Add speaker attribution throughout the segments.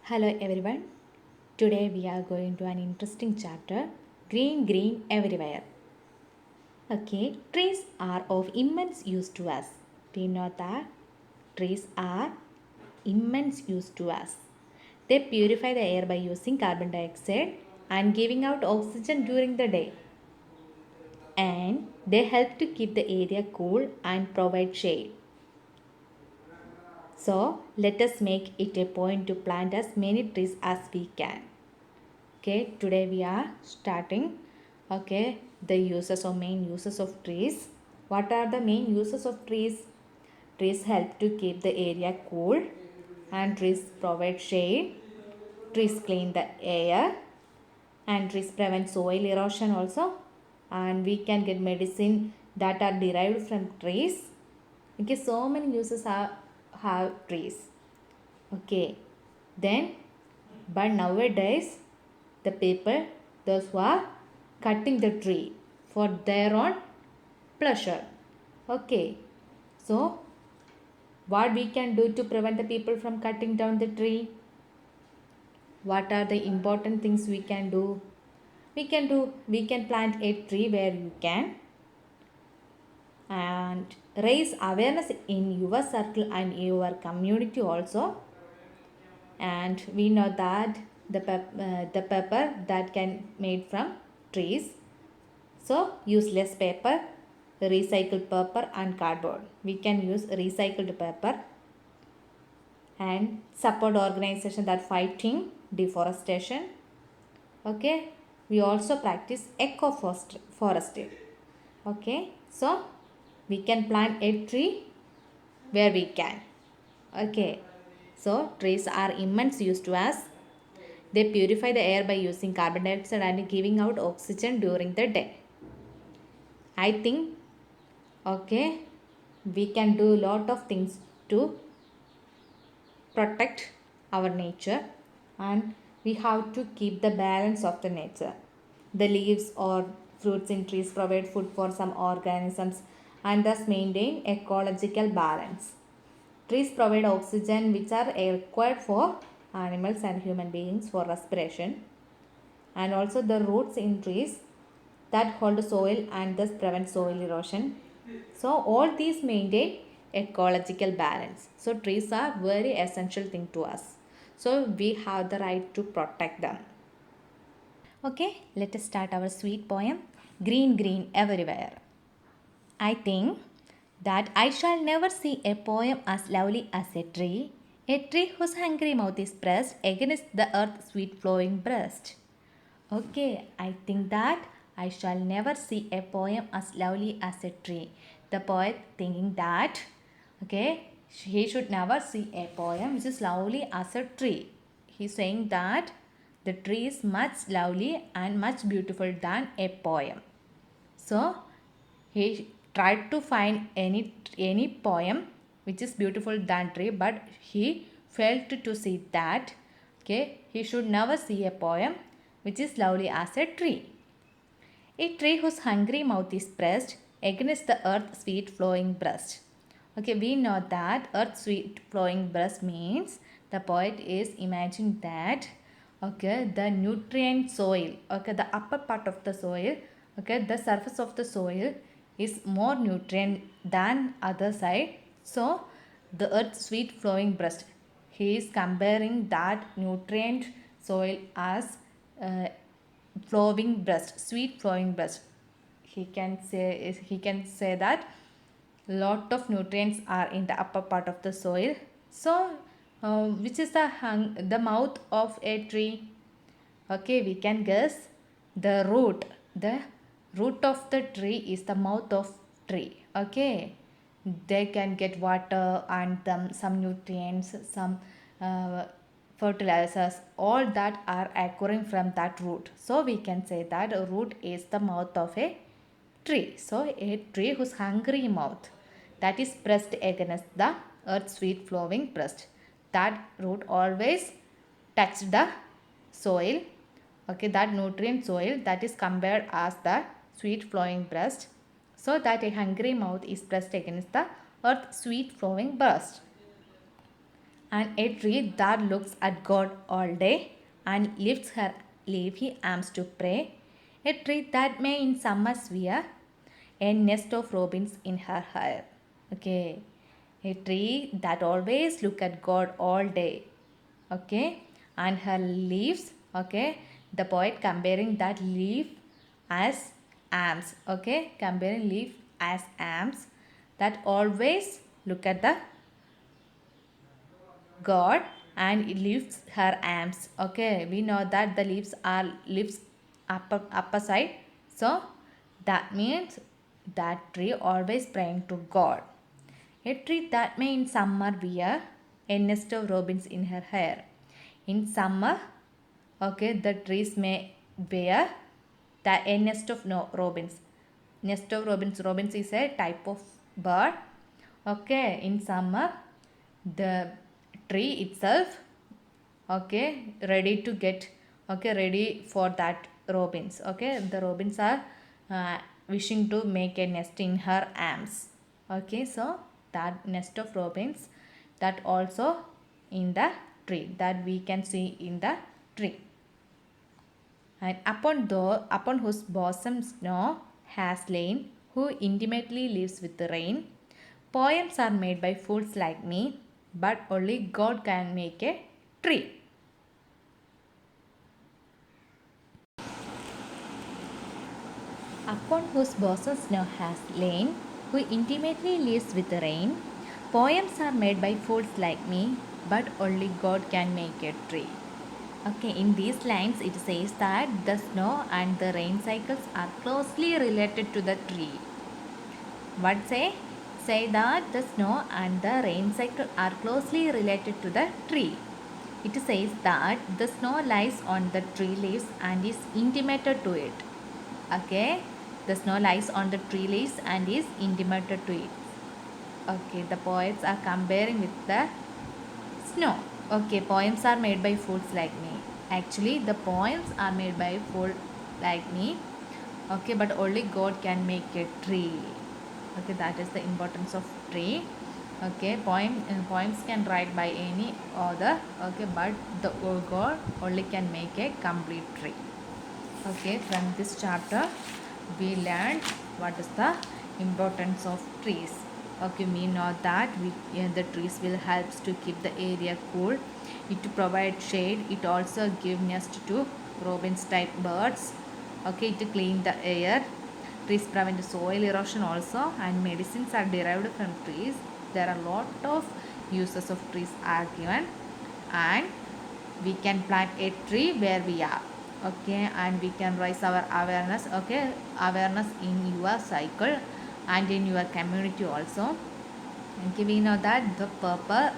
Speaker 1: Hello everyone. Today we are going to an interesting chapter Green Green Everywhere. Okay, trees are of immense use to us. Do you know that? Trees are immense use to us. They purify the air by using carbon dioxide and giving out oxygen during the day. And they help to keep the area cool and provide shade. So, let us make it a point to plant as many trees as we can. Okay, today we are starting the uses or main uses of trees. What are the main uses of trees? Trees help to keep the area cool, and trees provide shade. Trees clean the air, and trees prevent soil erosion also, and we can get medicine that are derived from trees. Okay, so many uses have trees. Okay, then but nowadays the people, those who are cutting the tree for their own pleasure. Okay, so what we can do to prevent the people from cutting down the tree? What are the important things we can do? We can plant a tree where you can, and raise awareness in your circle and your community also. And we know that the paper that can made from trees. So use less paper, recycled paper and cardboard. We can use recycled paper and support organization that fighting deforestation. Okay. We also practice eco-forestry. Okay. So we can plant a tree where we can. Okay. So trees are immense use to us. They purify the air by using carbon dioxide and giving out oxygen during the day. I think okay, we can do a lot of things to protect our nature, and we have to keep the balance of the nature. The leaves or fruits in trees provide food for some organisms and thus maintain ecological balance. Trees provide oxygen which are required for animals and human beings for respiration, and also the roots in trees that hold soil and thus prevent soil erosion. So all these maintain ecological balance. So trees are very essential thing to us. So we have the right to protect them. Okay, let us start our sweet poem Green Green Everywhere. I think that I shall never see a poem as lovely as a tree whose hungry mouth is pressed against the earth's sweet flowing breast. Okay, I think that I shall never see a poem as lovely as a tree. The poet thinking that, okay, he should never see a poem which is lovely as a tree. He's saying that the tree is much lovely and much beautiful than a poem. So he tried to find any poem which is beautiful than tree, but he failed to see that. Okay, he should never see a poem which is lovely as a tree. A tree whose hungry mouth is pressed against the earth's sweet flowing breast. Okay, we know that earth's sweet flowing breast means the poet is imagining that okay, the nutrient soil, okay, the upper part of the soil, okay, the surface of the soil is more nutrient than other side. So the earth's sweet flowing breast, he is comparing that nutrient soil as uh, flowing breast, sweet flowing breast. He can say that lot of nutrients are in the upper part of the soil. So which is the mouth of a tree? Okay, we can guess the root. The root of the tree is the mouth of tree. Okay, they can get water and some nutrients, some uh, fertilizers, all that are occurring from that root. So we can say that a root is the mouth of a tree. So a tree whose hungry mouth that is pressed against the earth's sweet flowing breast. That root always touch the soil. Okay, that nutrient soil that is compared as the sweet flowing breast. So that a hungry mouth is pressed against the earth's sweet flowing breast. And a tree that looks at God all day and lifts her leafy arms to pray. A tree that may in summer wear a nest of robins in her hair. Okay. A tree that always look at God all day. Okay. And her leaves. Okay. The poet comparing that leaf as arms. Okay. Comparing leaf as arms that always look at the God and it lifts her arms. Okay, we know that the leaves are leaves upper side. So that means that tree always praying to God. A tree that may in summer wear a nest of robins in her hair. In summer, okay, the trees may wear a nest of no robins. Nest of robins. Robins is a type of bird. Okay, in summer, the tree itself, okay, ready to get, okay, ready for that robins. Okay, the robins are wishing to make a nest in her arms. Okay, so that nest of robins that also in the tree that we can see in the tree. And upon whose bosom snow has lain, who intimately lives with the rain. Poems are made by fools like me, but only God can make a tree. Upon whose bosom snow has lain, who intimately lives with the rain. Poems are made by fools like me, but only God can make a tree. Okay, in these lines it says that the snow and the rain cycles are closely related to the tree. What say? Say that the snow and the rain cycle are closely related to the tree. It says that the snow lies on the tree leaves and is intimated to it. Okay, the snow lies on the tree leaves and is intimated to it. Okay, the poets are comparing with the snow. Okay, poems are made by fools like me. Actually, the poems are made by fool like me. Okay, but only God can make a tree. Okay, that is the importance of tree. Okay, poems can write by any author. Okay, but the God only can make a complete tree. Okay, from this chapter we learned what is the importance of trees. Okay, we know that the trees will help to keep the area cool. It to provide shade. It also give nest to robins type birds. Okay, to clean the air. Trees prevent soil erosion also, and medicines are derived from trees. There are a lot of uses of trees are given, and we can plant a tree where we are. Okay, and we can raise our awareness. Okay, awareness in your cycle and in your community also. Okay, we know that the paper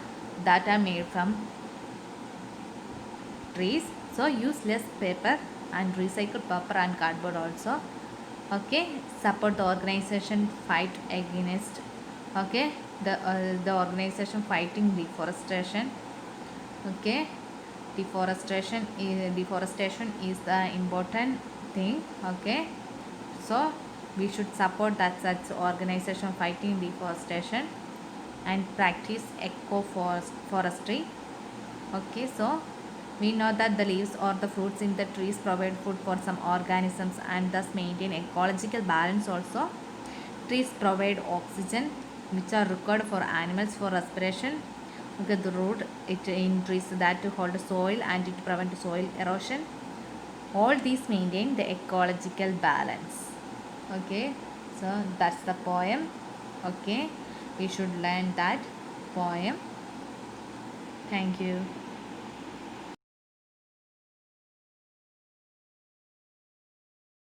Speaker 1: that are made from trees, so use less paper and recycle paper and cardboard also. Okay, support the organization fight against, okay, the organization fighting deforestation. Okay, deforestation is the important thing. Okay, so we should support that such organization fighting deforestation and practice eco forestry. Okay, so we know that the leaves or the fruits in the trees provide food for some organisms and thus maintain ecological balance also. Trees provide oxygen which are required for animals for respiration. Okay, the root it in trees that hold soil and it prevent soil erosion. All these maintain the ecological balance. Okay, so that's the poem. Okay, we should learn that poem. Thank you.